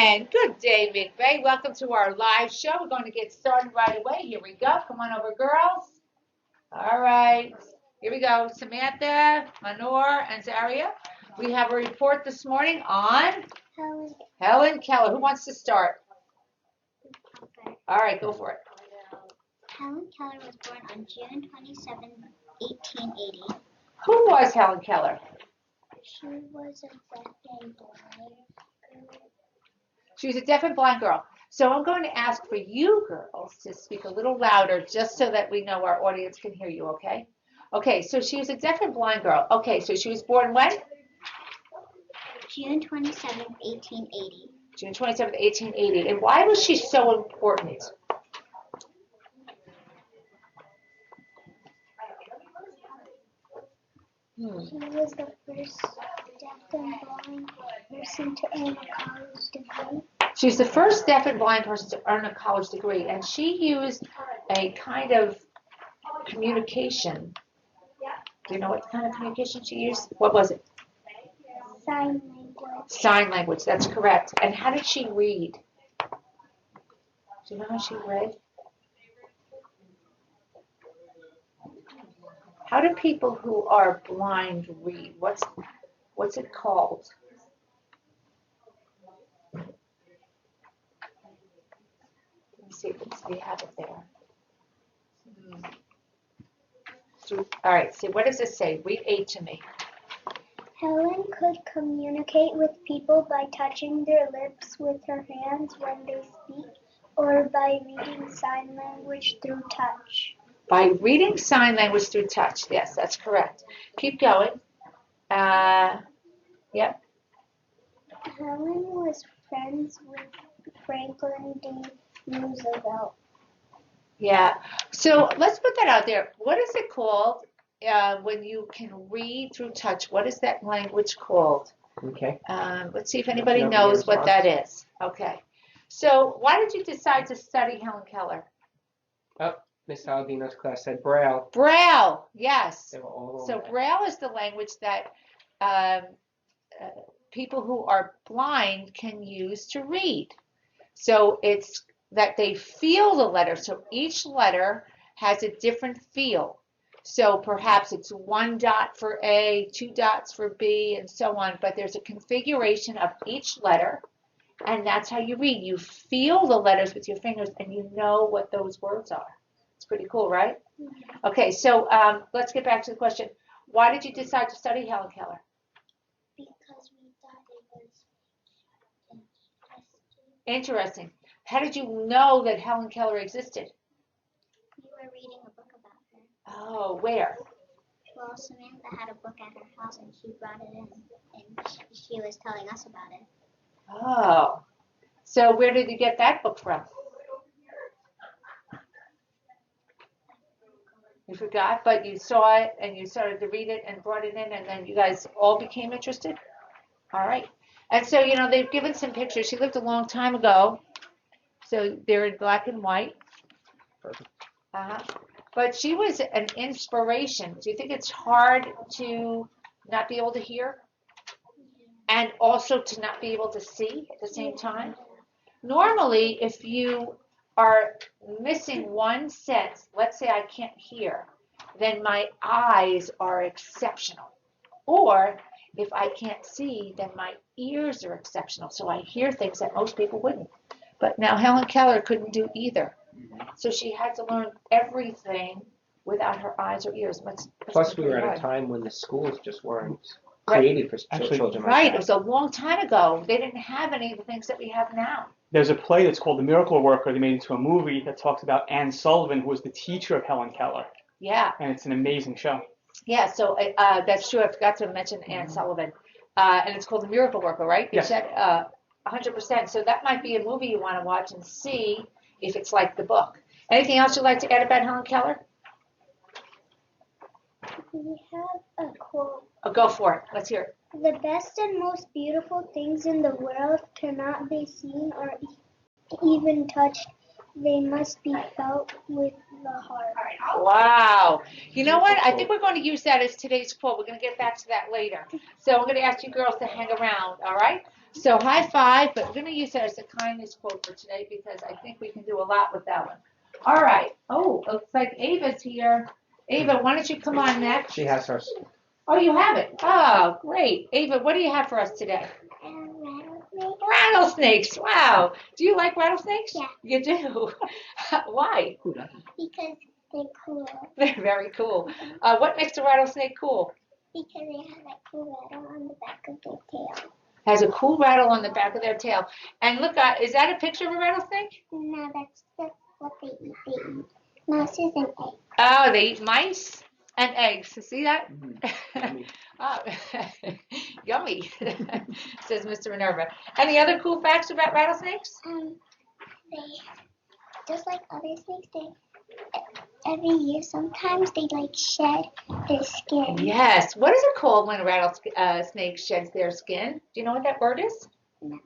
And good day, McVeigh. Welcome to our live show. We're going to get started right away. Here we go. Come on over, girls. All right. Here we go. Samantha, Manor, and Zaria. We have a report this morning on Helen Keller. Who wants to start? All right, go for it. Helen Keller was born on June 27, 1880. Who was Helen Keller? She was a deaf and blind girl. She was a deaf and blind girl. So I'm going to ask for you girls to speak a little louder just so that we know our audience can hear you, okay? Okay, so she was a deaf and blind girl. Okay, so she was born when? June 27, 1880. June 27, 1880. And why was she so important? She was the first deaf and blind person to earn a college degree. She was the first deaf and blind person to earn a college degree, and she used a kind of communication. Do you know what kind of communication she used? What was it? Sign language. Sign language, that's correct. And how did she read? Do you know how she read? How do people who are blind read? What's it called? Let me see if we have it there. All right, see, what does it say? Read 8 to me. Helen could communicate with people by touching their lips with her hands when they speak, or by reading sign language through touch. By reading sign language through touch. Yes, that's correct. Keep going. Yep. Helen was friends with Franklin D. Roosevelt. Yeah. So let's put that out there. What is it called when you can read through touch? What is that language called? Okay. Let's see if anybody knows what that is. Okay. So why did you decide to study Helen Keller? Oh, Miss Aldino's class said Braille. Braille, yes. They were all So on that. Braille is the language that people who are blind can use to read. So it's that they feel the letter. So each letter has a different feel. So perhaps it's 1 dot for A, 2 dots for B, and so on. But there's a configuration of each letter, and that's how you read. You feel the letters with your fingers, and you know what those words are. It's pretty cool, right? Okay, so let's get back to the question. Why did you decide to study Helen Keller? Because we thought it was Interesting. How did you know that Helen Keller existed? We were reading a book about her. Oh, where? Well, Samantha had a book at her house and she brought it in and she was telling us about it. Oh. So where did you get that book from? You forgot, but you saw it and you started to read it and brought it in, and then you guys all became interested? All right. And so, you know, they've given some pictures. She lived a long time ago. So they're in black and white. Perfect. But she was an inspiration. Do you think it's hard to not be able to hear and also to not be able to see at the same time? Normally, if you are missing one sense, let's say I can't hear, then my eyes are exceptional. Or if I can't see, then my ears are exceptional. So I hear things that most people wouldn't. But now Helen Keller couldn't do either. So she had to learn everything without her eyes or ears. Plus, we were at a time when the schools just weren't Right. created for children like Right, that. it was a long time ago. They didn't have any of the things that we have now. There's a play that's called The Miracle Worker. They made it into a movie that talks about Anne Sullivan, who was the teacher of Helen Keller. Yeah, And it's an amazing show. yeah. So that's true. I forgot to mention Anne Sullivan, and it's called The Miracle Worker, right? You Yes. said 100%. So that might be a movie you want to watch and see if it's like the book. Anything else you'd like to add about Helen Keller? We have a quote. Oh, go for it. Let's hear it. The best and most beautiful things in the world cannot be seen or even touched. They must be felt with the heart. Wow. You know what? I think we're going to use that as today's quote. We're going to get back to that later. So I'm going to ask you girls to hang around, all right? So high five, but we're going to use that as a kindness quote for today because I think we can do a lot with that one. All right. Oh, looks like Ava's here. Ava, why don't you come on next? She has hers. Oh, you have it. Oh, great. Ava, what do you have for us today? Rattlesnake. Rattlesnakes. Wow. Do you like rattlesnakes? Yeah. You do? Why? Because they're cool. They're very cool. What makes a rattlesnake cool? Because they have that cool rattle on the back of their tail. Has a cool rattle on the back of their tail. And look, is that a picture of a rattlesnake? No, that's what they eat. They eat mouses and eggs. Oh, they eat mice and eggs. See that? Yummy. Oh, yummy, says Mr. Minerva. Any other cool facts about rattlesnakes? They just like other snakes. They every year sometimes they like shed their skin. Yes. What is it called when a rattlesnake sheds their skin? Do you know what that word is? No.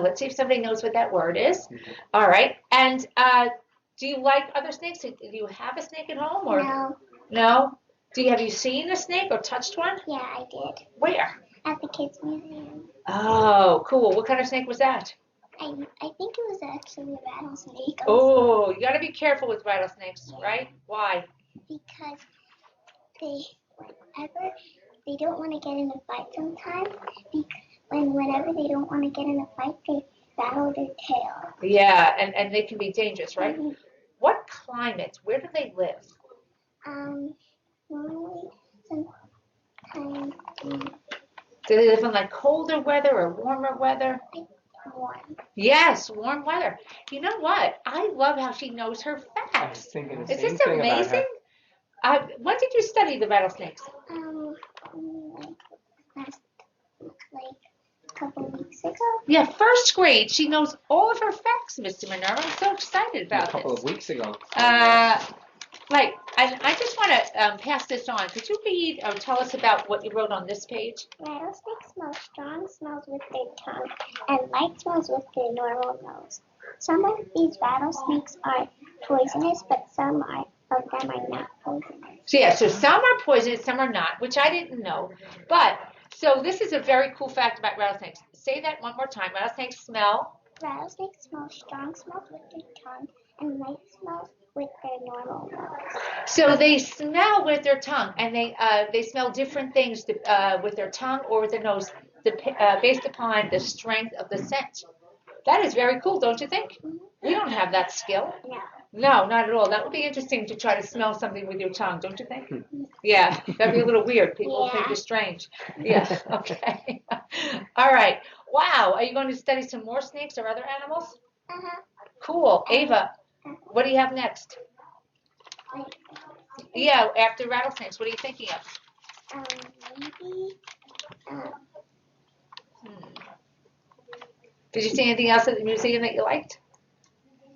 Let's see if somebody knows what that word is. All right. And do you like other snakes? Do you have a snake at home or No. no? Have you seen a snake or touched one? Yeah, I did. Where? At the kids museum. Oh, cool. What kind of snake was that? I think it was actually a rattlesnake. Oh, you got to be careful with rattlesnakes, right? Why? Because they don't want to get in a fight sometimes. Whenever they don't want to get in a fight, they rattle their tail. Yeah, and they can be dangerous, right? Mhm. What climate? Where do they live? Normally, sometimes Do they live in like colder weather or warmer weather? warm. Yes, warm weather. You know what? I love how she knows her I was facts. thinking the Is same this thing about amazing? her. When did you study the rattlesnakes? Like a couple weeks ago. Yeah, first grade. She knows all of her facts, Mr. Minerva. I'm so excited A about couple this. of weeks ago. Right, and I just want to pass this on. Could you read or tell us about what you wrote on this page? Rattlesnakes smell strong smells with their tongue and light smells with their normal nose. Some of these rattlesnakes are poisonous, but some of them are not poisonous. So yeah, so some are poisonous, some are not, which I didn't know. But, so this is a very cool fact about rattlesnakes. Say that one more time. Rattlesnakes smell. Rattlesnakes smell strong smells with their tongue and light smells with their normal nose. So they smell with their tongue, and they smell different things with their tongue or with their nose, based upon the strength of the scent. That is very cool, don't you think? We don't have that skill. No. No, not at all. That would be interesting to try to smell something with your tongue, don't you think? Yeah, that'd be a little weird. People would think Yeah. you're strange. Yeah, okay. All right. Wow. Are you going to study some more snakes or other animals? Uh-huh. Cool. Ava, what do you have next? Like, Yeah, after rattlesnakes, what are you thinking of? maybe, Did you see anything else at the museum that you liked?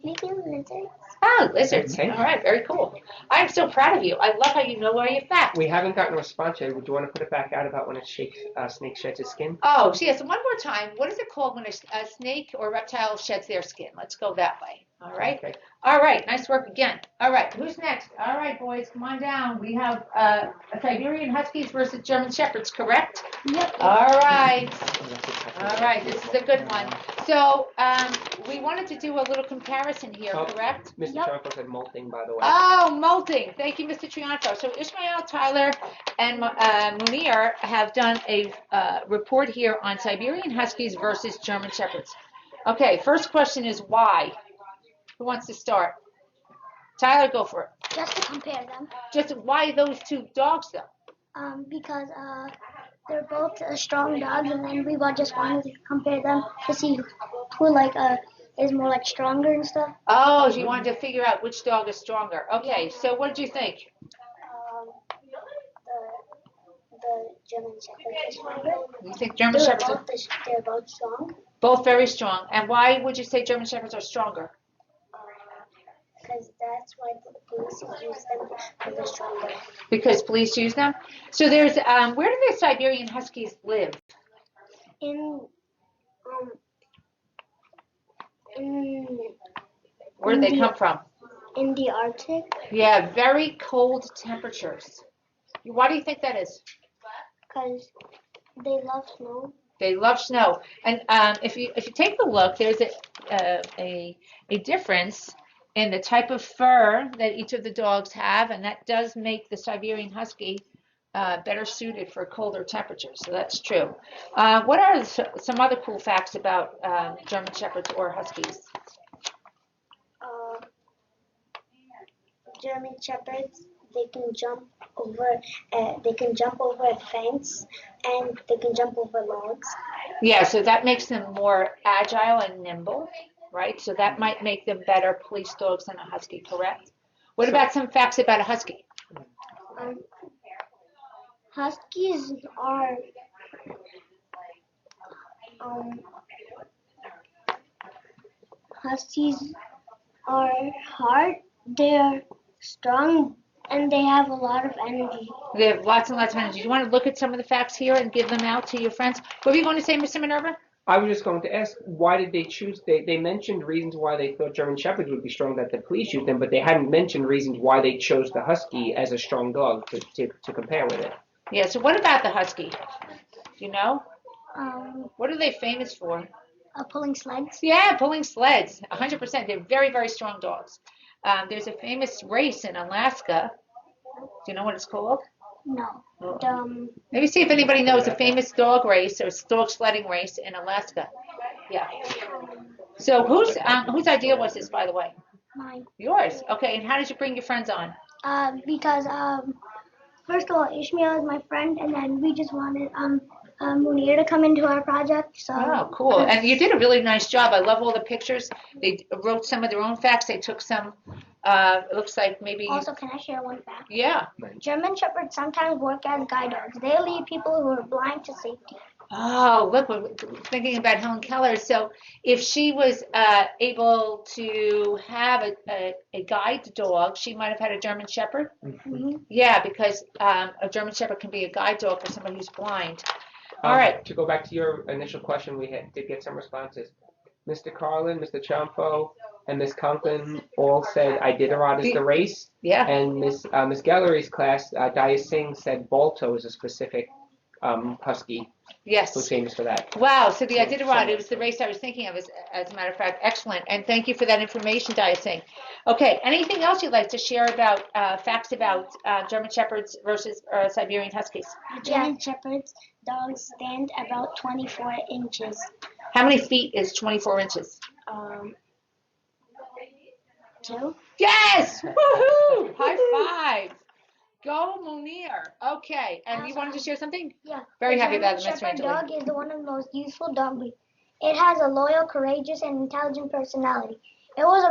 maybe lizards. Oh, lizards. Okay. All right, very cool. I'm so proud of you. I love how you know all your facts. We haven't gotten a response yet. Would you want to put it back out about when a snake sheds its skin? Oh, so yes, one more time. What is it called when a snake or reptile sheds their skin? Let's go that way. All right. Okay. All right. Nice work again. All right. Who's next? All right, boys, come on down. We have Siberian Huskies versus German Shepherds, correct? Yep. All right. Oh, that's exactly All right. This is a good one. So we wanted to do a little comparison here, Oh. correct? Mr. Yep. Trump said molting, by the way. Oh, molting. Thank you, Mr. Trianto. So Ishmael, Tyler, and Munir have done a report here on Siberian Huskies versus German Shepherds. Okay, first question is why? Who wants to start? Tyler, go for it. Just to compare them. Just why those two dogs, though? Because they're both strong dogs, and then we just wanted to compare them to see who is more stronger and stuff. Oh, so you wanted to figure out which dog is stronger. Okay, so what did you think? The German Shepherds are stronger. You think German Shepherds are They're both strong. both very strong. And why would you say German Shepherds are stronger? Because that's why the police use them, because they're stronger. Because police use them? So there's, where do the Siberian Huskies live? Where do they come from? In the Arctic. Yeah, very cold temperatures. Why do you think that is? Because they love snow. They love snow. And if you take a look, there's a difference in the type of fur that each of the dogs have, and that does make the Siberian Husky better suited for colder temperatures. So that's true. What are some other cool facts about German Shepherds or Huskies? German Shepherds, they can jump over a fence, and they can jump over logs. Yeah, so that makes them more agile and nimble, right? So that might make them better police dogs than a Husky, correct? What about some facts about a Husky? Huskies are hard. They're strong, and they have a lot of energy. They have lots and lots of energy. Do you want to look at some of the facts here and give them out to your friends? What were you going to say, Mr. Minerva? I was just going to ask, why did they choose? They mentioned reasons why they thought German Shepherds would be strong, that the police used them, but they hadn't mentioned reasons why they chose the Husky as a strong dog to compare with it. Yeah, so what about the Husky? You know? What are they famous for? Pulling sleds. Yeah, pulling sleds. 100%. They're very, very strong dogs. There's a famous race in Alaska. Do you know what it's called? No. Maybe see if anybody knows a famous dog race or dog sledding race in Alaska. Yeah. So whose idea was this, by the way? Mine. Yours. Okay. And how did you bring your friends on? Because first of all, Ishmael is my friend, and then we just wanted Munir to come into our project. So. Oh, cool. And you did a really nice job. I love all the pictures. They wrote some of their own facts. They took some, it looks like maybe. Also, can I share one fact? Yeah. German Shepherds sometimes work as guide dogs. They lead people who are blind to safety. Oh, look, we're thinking about Helen Keller. So if she was able to have a guide dog, she might have had a German Shepherd? Mm-hmm. Yeah, because a German Shepherd can be a guide dog for somebody who's blind. All right. To go back to your initial question, we did get some responses. Mr. Carlin, Mr. Champo, and Miss Conklin all said Iditarod is the race. Yeah. And Miss Gallery's class, Daya Singh, said Balto is a specific Husky. Yes. Who's famous for that. Wow, so the Iditarod, it was the race I was thinking of, as a matter of fact. Excellent. And thank you for that information, Daya Singh. Okay, anything else you'd like to share about facts about German Shepherds versus Siberian Huskies? German Shepherds dogs stand about 24 inches. How many feet is 24 inches? 2. Yes! Woohoo! High five! Go Munir. Okay, and you wanted to share something? Yeah. Very happy about the it, Mr. Shepherd Angeli. dog is one of the most useful dog breeds. It has a loyal, courageous, and intelligent personality. It was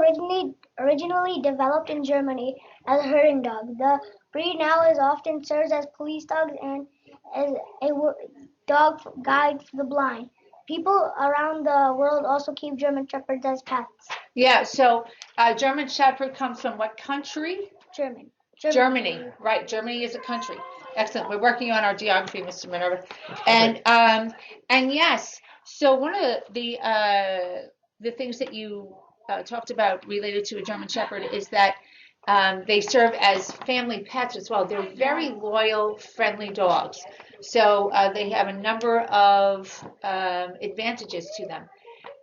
originally developed in Germany as a herding dog. The breed now often serves as police dogs and as a dog guide for the blind. People around the world also keep German Shepherds as pets. Yeah, so German Shepherd comes from what country? Germany, right? Germany is a country. Excellent. We're working on our geography, Mr. Minerva, and yes. So one of the things that you talked about related to a German Shepherd is that they serve as family pets as well. They're very loyal, friendly dogs. So they have a number of advantages to them.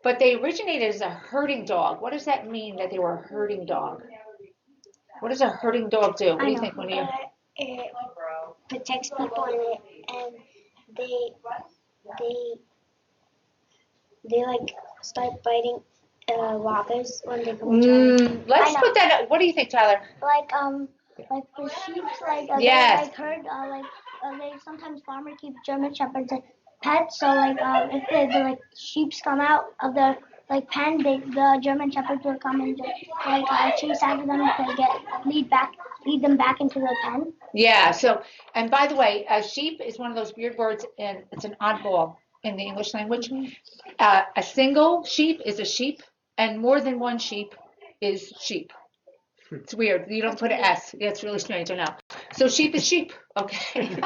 But they originated as a herding dog. What does that mean that they were a herding dog? What does a herding dog do? What do you think, Munir? It protects people and they like start biting walkers when they go to Let's put that up. What do you think, Tyler? like for sheep, Yes. they sometimes farmers keep German Shepherds as pets. So if the sheeps come out of the pen, the German Shepherds will come and chase after them to lead them back into the pen. Yeah. So, and by the way, sheep is one of those weird words, and it's an oddball in the English language. A single sheep is a sheep, and more than one sheep is sheep. It's weird. You don't put an S. Yeah, it's really strange, I know. So sheep is sheep. Okay.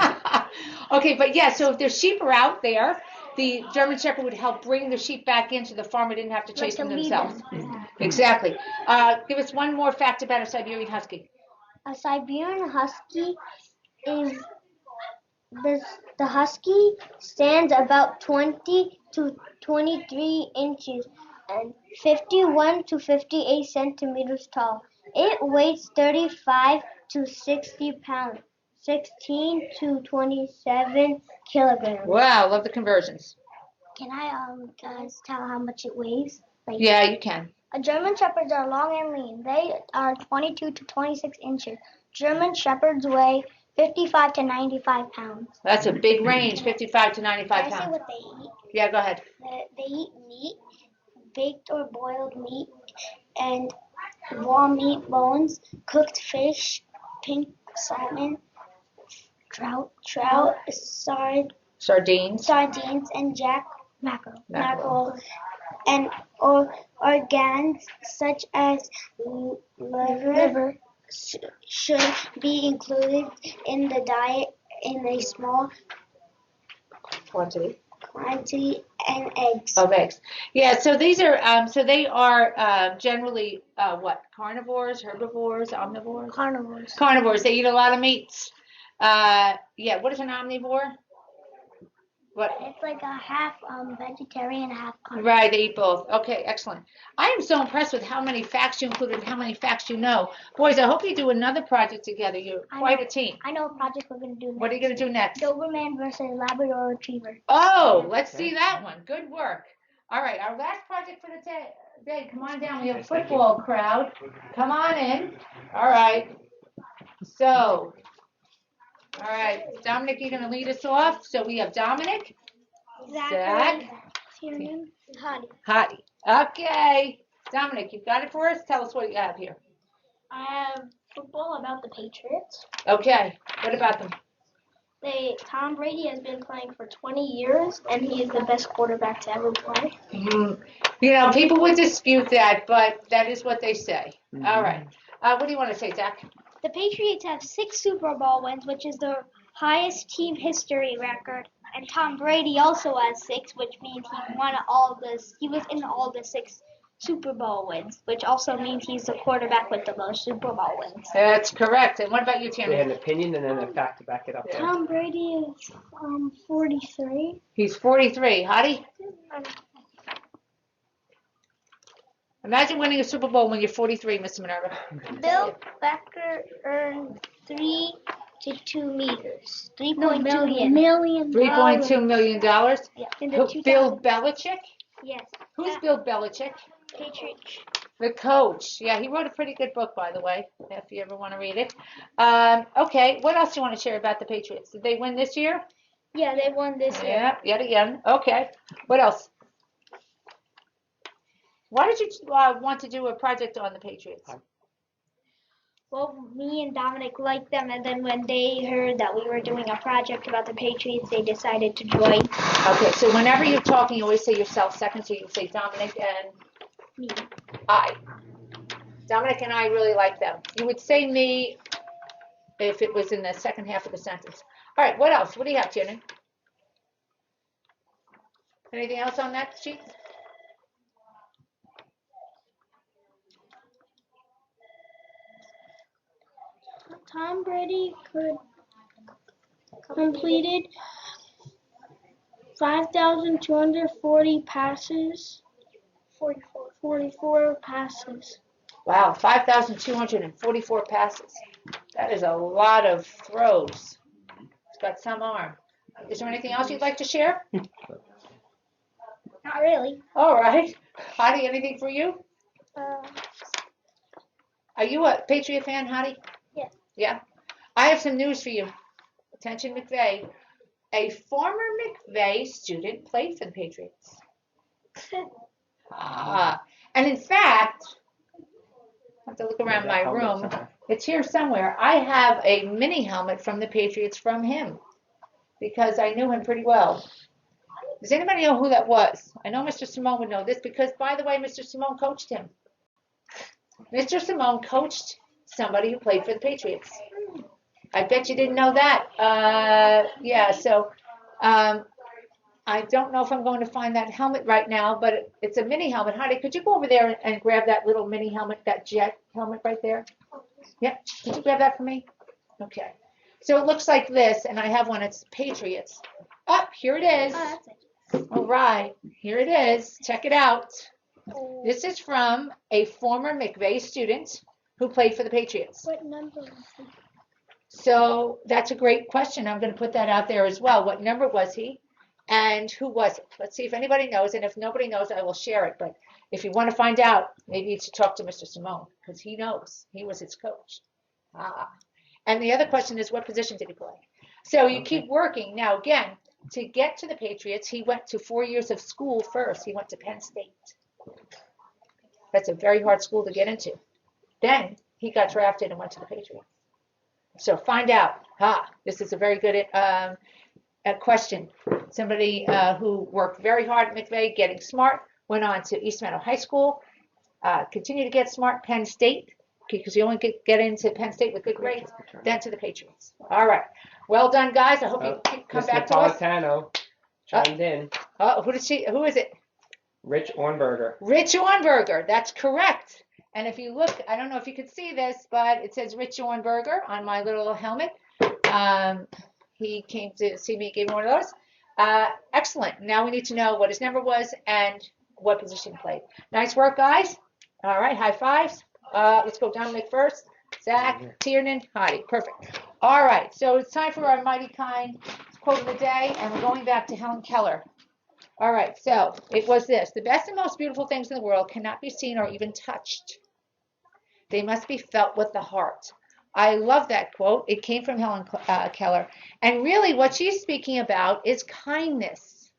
Okay, but yeah, so if their sheep are out there, the German Shepherd would help bring the sheep back in so the farmer didn't have to chase them themselves. Exactly. Give us one more fact about a Siberian Husky. A Siberian Husky is the The husky stands about 20 to 23 inches and 51 to 58 centimeters tall. It weighs 35 to 60 pounds, 16 to 27 kilograms. Wow, love the conversions. Can I guys tell how much it weighs? Yeah, you can. German Shepherds are long and lean. They are 22 to 26 inches. German Shepherds weigh 55 to 95 pounds. That's a big range, 55 to 95 Can I say pounds. what they eat? Yeah, go ahead. They eat meat, baked or boiled meat, and raw meat bones, cooked fish, pink salmon, trout, Sardines. sardines, and jack mackerel. Mackerel. And organs such as liver should be included in the diet in a small Quantity. quantity, and eggs. Of eggs. Yeah, so these are, so they are generally what? Carnivores, herbivores, omnivores? Carnivores. Carnivores. They eat a lot of meats. Yeah, what is an omnivore? What? It's like a half vegetarian, half carnivore. Right, they eat both. Okay, excellent. I am so impressed with how many facts you included and how many facts you know. Boys, I hope you do another project together. You're quite a team. I know a project we're going to do next. What are you going to do next? Doberman versus Labrador Retriever. Oh, let's see that one. Good work. All right, our last project for the day. Come on down. We have a football crowd. Come on in. All right. So, all right, Dominic, you're going to lead us off. So we have Dominic, Zach, Hottie. Okay. Dominic, you've got it for us? Tell us what you have here. I have football about the Patriots. Okay. What about them? Tom Brady has been playing for 20 years, and he is the best quarterback to ever play. You know, people would dispute that, but that is what they say. All right. What do you want to say, Zach? The Patriots have 6 Super Bowl wins, which is the highest team history record. And Tom Brady also has 6, which means he was in all the 6 Super Bowl wins, which also means he's the quarterback with the most Super Bowl wins. That's correct. And what about you, They Tammy? had an opinion and then a fact to back it up. Tom Brady is 43. He's 43. Hottie? Imagine winning a Super Bowl when you're 43, Mr. Minerva. Bill Becker earned 3 to 2 meters. 3.2 million. $3.2 million. Yeah. Bill Belichick? Yes. Who's Bill Belichick? Patriots. The coach. Yeah, he wrote a pretty good book, by the way, if you ever want to read it. Okay, what else do you want to share about the Patriots? Did they win this year? Yeah, they won this year. Yeah, yet again. Okay. What else? Why did you want to do a project on the Patriots? Well, me and Dominic liked them, and then when they heard that we were doing a project about the Patriots, they decided to join Okay, so whenever you're talking, you always say yourself second, so you say Dominic and me. I. Dominic and I really like them. You would say me if it was in the second half of the sentence. All right, what else? What do you have, Jenny? Anything else on that sheet? Tom Brady completed 5,240 passes. 44 passes. Wow, 5,244 passes. That is a lot of throws. He's got some arm. Is there anything else you'd like to share? Not really. All right. Hottie, anything for you? Are you a Patriot fan, Hottie? Yeah. Yeah. I have some news for you. Attention, McVeigh. A former McVeigh student played for the Patriots. And in fact, I have to look around my room. It's here somewhere. I have a mini helmet from the Patriots from him because I knew him pretty well. Does anybody know who that was? I know Mr. Simone would know this because, by the way, Mr. Simone coached him. Mr. Simone coached somebody who played for the Patriots. I bet you didn't know that. Yeah, so I don't know if I'm going to find that helmet right now, but it's a mini helmet. Heidi, could you go over there and grab that little mini helmet, that jet helmet right there? Yep. Could you grab that for me? Okay. So it looks like this, and I have one. It's Patriots. Up, here it is. Oh, that's All right, here it is. Check it out. This is from a former McVeigh student who played for the Patriots. What number was he? So that's a great question. I'm going to put that out there as well. What number was he? And who was it? Let's see if anybody knows. And if nobody knows, I will share it. But if you want to find out, maybe you should talk to Mr. Simone because he knows. He was his coach. And the other question is, what position did he play? So you keep working. Now, again, to get to the Patriots, he went to 4 years of school first. He went to Penn State. That's a very hard school to get into. Then he got drafted and went to the Patriots. So find out. This is a very good question. Somebody who worked very hard at McVeigh, getting smart, went on to East Meadow High School, continued to get smart, Penn State, because you only get into Penn State with good grades, then to the Patriots. All right. Well done, guys. I hope you come back to us. Napolitano chimed in. Who is it? Rich Ornberger. Rich Ornberger. That's correct. And if you look, I don't know if you could see this, but it says Rich Ornberger on my little helmet. He came to see me, gave me one of those. Excellent. Now we need to know what his number was and what position he played. Nice work, guys. All right, high fives. Let's go Dominic first. Zach, Tiernan, Heidi. Perfect. All right, so it's time for our Mighty Kind quote of the day, and we're going back to Helen Keller. All right, so it was this. The best and most beautiful things in the world cannot be seen or even touched. They must be felt with the heart. I love that quote. It came from Helen Keller. And really what she's speaking about is kindness.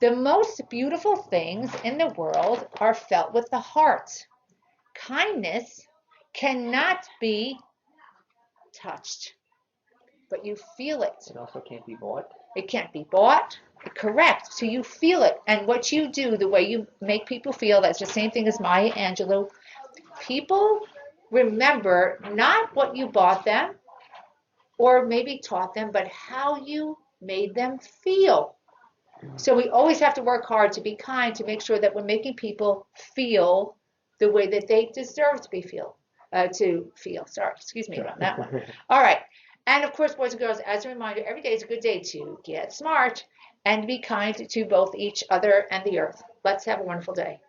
The most beautiful things in the world are felt with the heart. Kindness cannot be touched, but you feel it. It also can't be bought. It can't be bought. Correct. So you feel it. And what you do, the way you make people feel, that's the same thing as Maya Angelou. People remember not what you bought them or maybe taught them, but how you made them feel. So we always have to work hard to be kind, to make sure that we're making people feel the way that they deserve to feel. Sorry, excuse me on that one. All right. And of course, boys and girls, as a reminder, every day is a good day to get smart and be kind to both each other and the earth. Let's have a wonderful day.